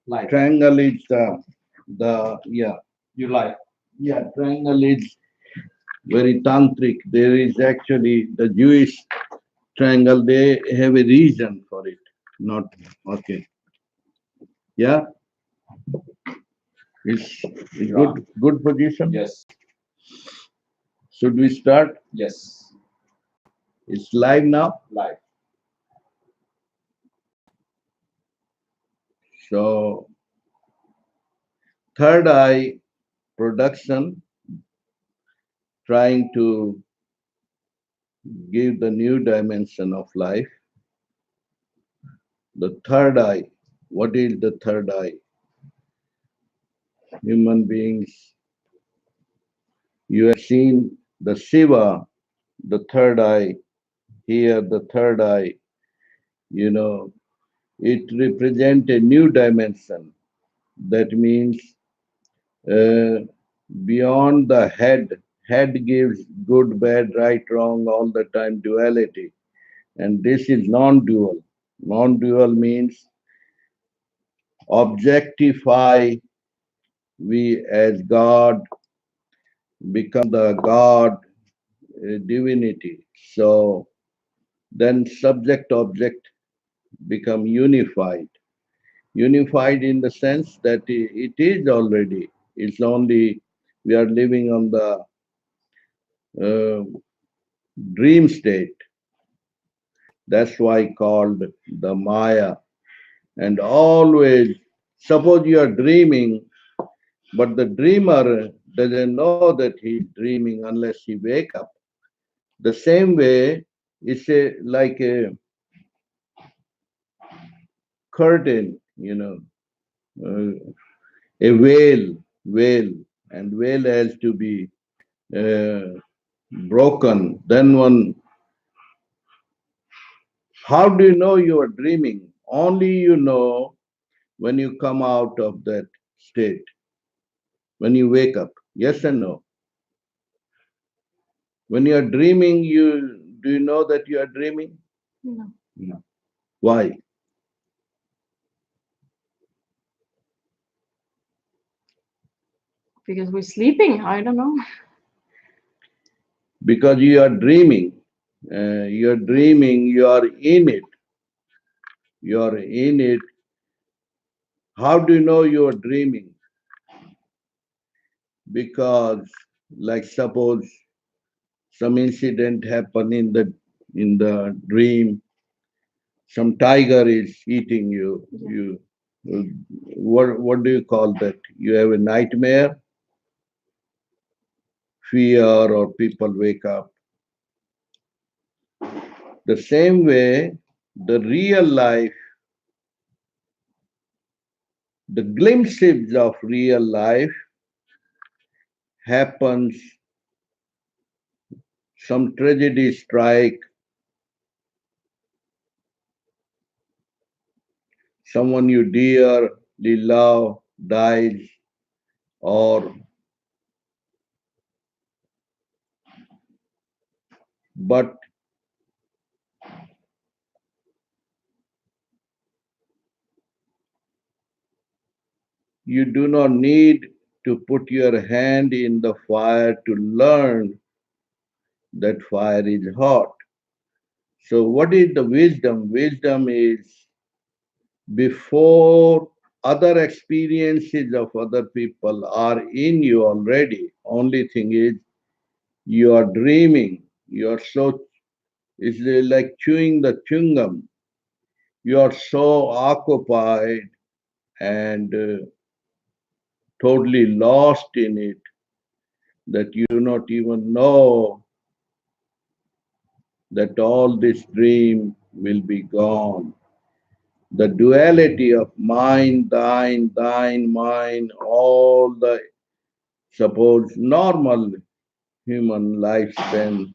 Life. Triangle is the yeah. Your life. Yeah, triangle is very tantric. There is actually the Jewish triangle. They have a reason for it. Not okay. Yeah, it's You're on. good position. Yes. Should we start? Yes. It's live now. Life. So third eye production trying to give the new dimension of life. The third eye. What is the third eye? Human beings. You have seen the Shiva, the third eye, here the third eye, you know, it represents a new dimension. That means uh, beyond the head. Head gives good, bad, right, wrong, all the time duality. And this is non dual. Non dual means objectify we as God, become the God divinity. So then subject object become unified. Unified in the sense that it is already. It's only we are living on the uh, dream state. That's why called the Maya. And always, suppose you are dreaming, but the dreamer doesn't know that he's dreaming unless he wake up. The same way, it's like curtain, uh, a veil, and veil has to be uh, broken. Then one, how do you know you are dreaming? Only you know when you come out of that state, when you wake up. Yes and no. When you are dreaming, you do you know that you are dreaming? No, No. Why? because we're sleeping. I don't know. Because you are dreaming. You are dreaming. You are in it. You are in it. How do you know you are dreaming? Because, like, suppose some incident happen in the dream. Some tiger is eating you. Yeah. What do you call that? You have a nightmare, fear, or people wake up. The same way, the real life, the glimpses of real life happens. Some tragedy strike, someone you dearly love dies, or but you do not need to put your hand in the fire to learn that fire is hot. So, what is the wisdom? Wisdom is before other experiences of other people are in you already. Only thing is you are dreaming. You are so, it's like chewing the chewing gum. You are so occupied and totally lost in it that you do not even know that all this dream will be gone. The duality of mine, thine, mine, all the suppose normal human lifespan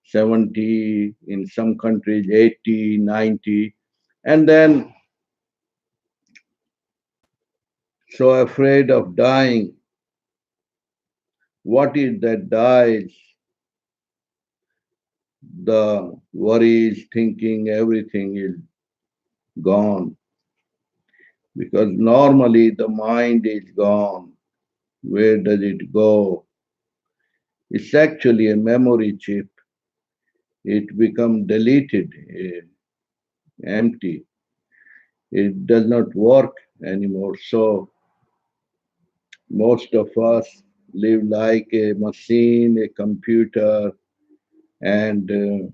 70, in some countries 80, 90, and then so afraid of dying. What is that dies? The worries, thinking, everything is gone. because normally the mind is gone. Where does it go? It's actually a memory chip. It becomes deleted, empty. It does not work anymore. So most of us live like a machine, a computer, and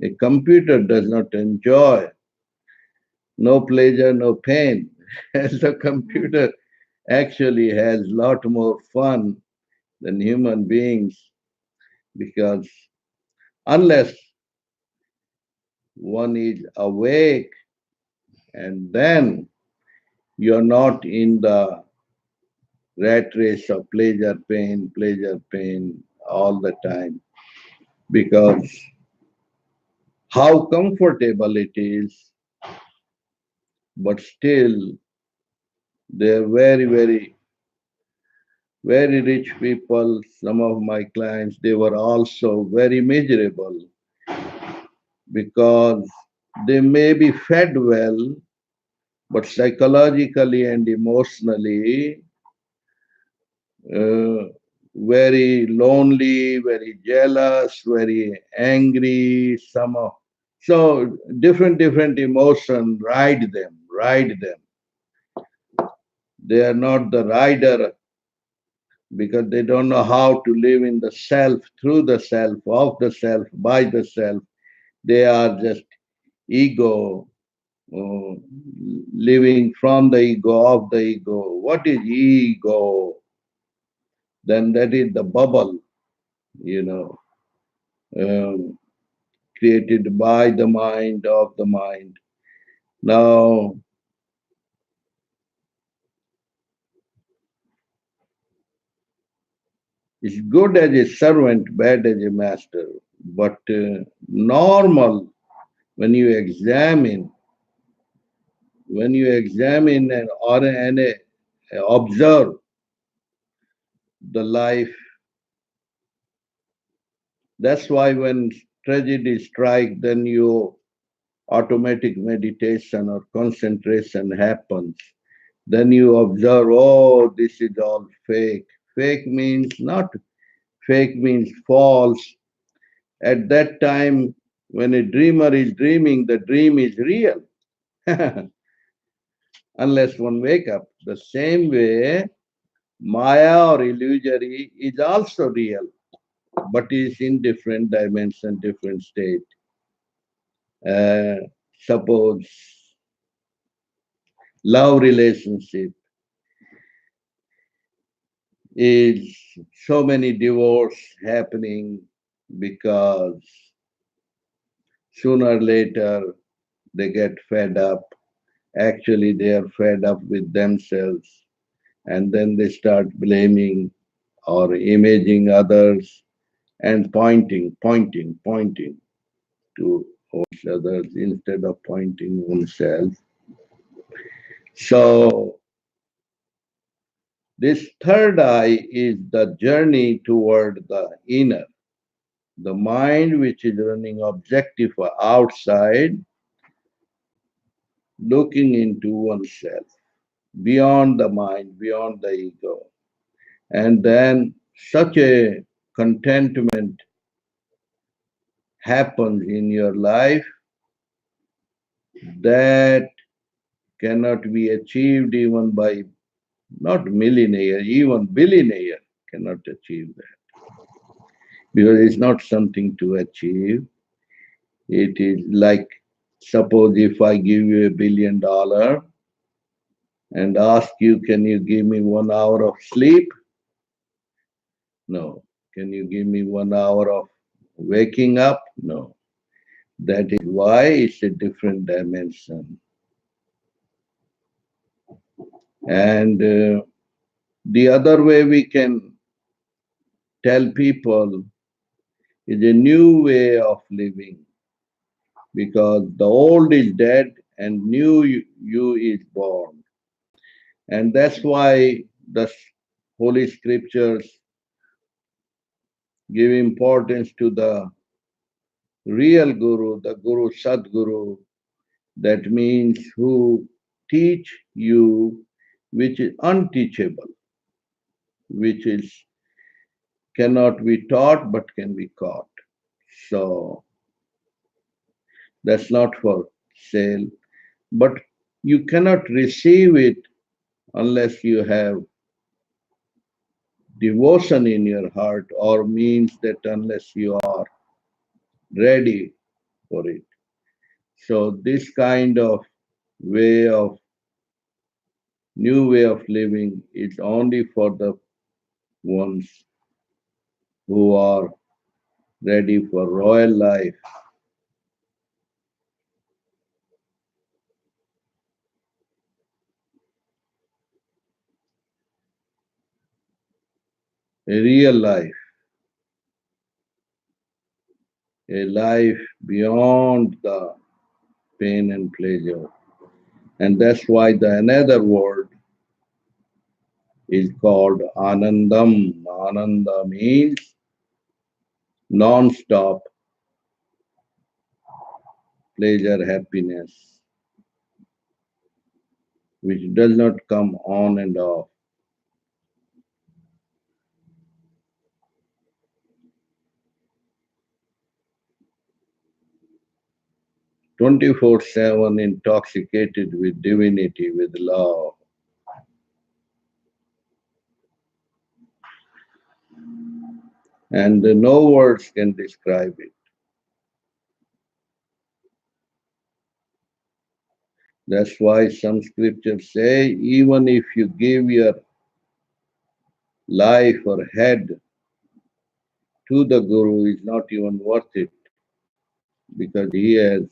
a computer does not enjoy no pleasure, no pain. The computer actually has a lot more fun than human beings because unless one is awake and then you're not in the rat race of pleasure, pain all the time because how comfortable it is, but still they're very rich people. Some of my clients, they were also very miserable because they may be fed well, but psychologically and emotionally, uh, very lonely, very jealous, very angry, some of so different emotion ride them. They are not the rider because they don't know how to live in the self, through the self, of the self, by the self. They are just ego, uh, living from the ego, of the ego. What is ego? Then that is the bubble, you know, um, created by the mind, of the mind. Now, it's good as a servant, bad as a master, but normal when you examine and observe the life. That's why when tragedy strikes, then you automatic meditation or concentration happens. Then you observe, oh, this is all fake. Fake means not fake means false. At that time, when a dreamer is dreaming, the dream is real. Unless one wake up. The same way, Maya or illusory is also real, but is in different dimension, different state. Uh, Suppose love relationship is so many divorce happening because sooner or later they get fed up. Actually, they are fed up with themselves and then they start blaming or imaging others and pointing to others instead of pointing oneself. So, this third eye is the journey toward the inner, the mind which is running objective outside, looking into oneself, beyond the mind, beyond the ego. And then such a contentment happens in your life that cannot be achieved even by not millionaire, even billionaire cannot achieve that because it's not something to achieve. It is like suppose if I give you $1 billion and ask you, can you give me 1 hour of sleep? No. Can you give me 1 hour of waking up? No. That is why it's a different dimension. And the other way we can tell people is a new way of living because the old is dead and new you is born. And that's why the Holy Scriptures give importance to the real Guru, the Guru Sadguru, that means who teach you which is unteachable, which is cannot be taught but can be caught. So that's not for sale, but you cannot receive it unless you have devotion in your heart, or means that unless you are ready for it. So this kind of way of new way of living is only for the ones who are ready for royal life. A real life, a life beyond the pain and pleasure. And that's why the another word is called Anandam. Ananda means non-stop pleasure, happiness, which does not come on and off. 24/7 intoxicated with divinity, with love. And no words can describe it. That's why some scriptures say, even if you give your life or head to the Guru, is not even worth it, because he has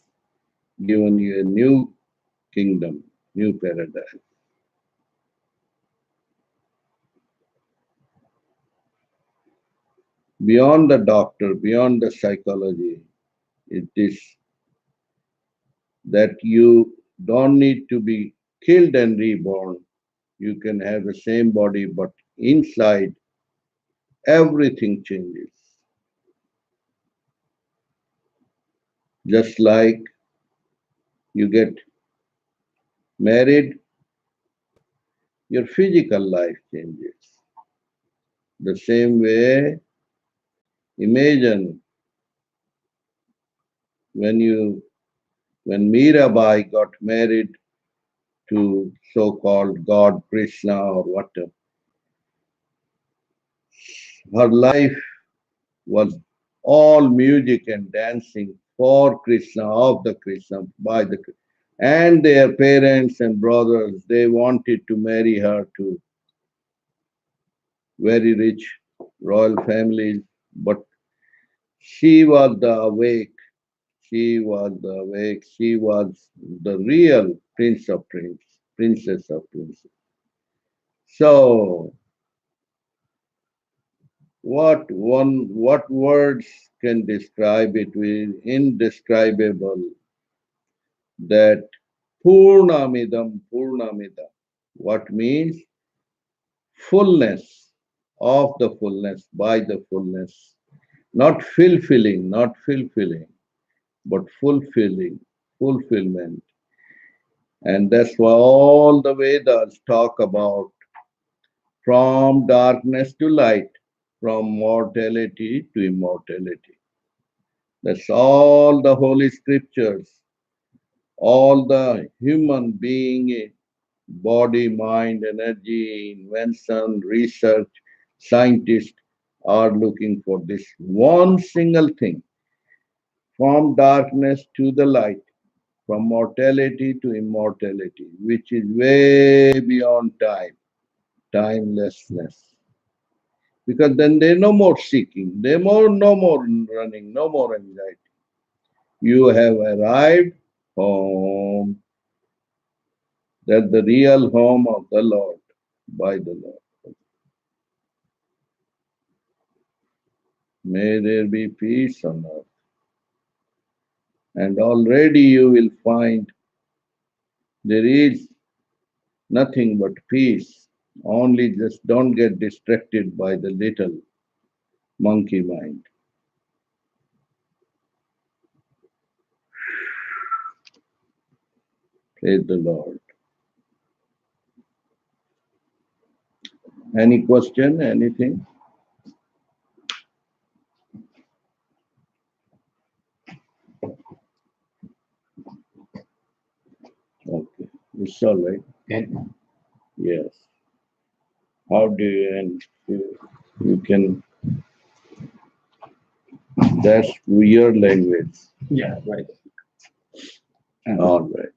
given you a new kingdom, new paradise. Beyond the doctor, beyond the psychology, it is that you don't need to be killed and reborn. You can have the same body, but inside everything changes. Just like you get married, your physical life changes. The same way, imagine when you when Mirabai got married to so-called God Krishna or whatever, her life was all music and dancing for Krishna, of the Krishna, by the Krishna. And their parents and brothers, they wanted to marry her to very rich royal families, but she was the awake, she was the awake, she was the real prince of prince, princess of princes. So what words can describe it with indescribable, that Purnamidam Purnamidam. What means fullness, of the fullness, by the fullness. Not fulfilling, but fulfilling, fulfillment. And that's why all the Vedas talk about from darkness to light, from mortality to immortality. That's all the holy scriptures, all the human being, body, mind, energy, invention, research, scientists are looking for this one single thing, from darkness to the light, from mortality to immortality, which is way beyond time, timelessness. Because then there's no more seeking, no more running, no more anxiety. You have arrived home, that's the real home of the Lord, by the Lord. May there be peace on earth. And already you will find there is nothing but peace. Only just don't get distracted by the little monkey mind. Praise the Lord. Any question, anything? Okay, it's all right. And Yes. How do you, and you can, that's your language. yeah, right. All right.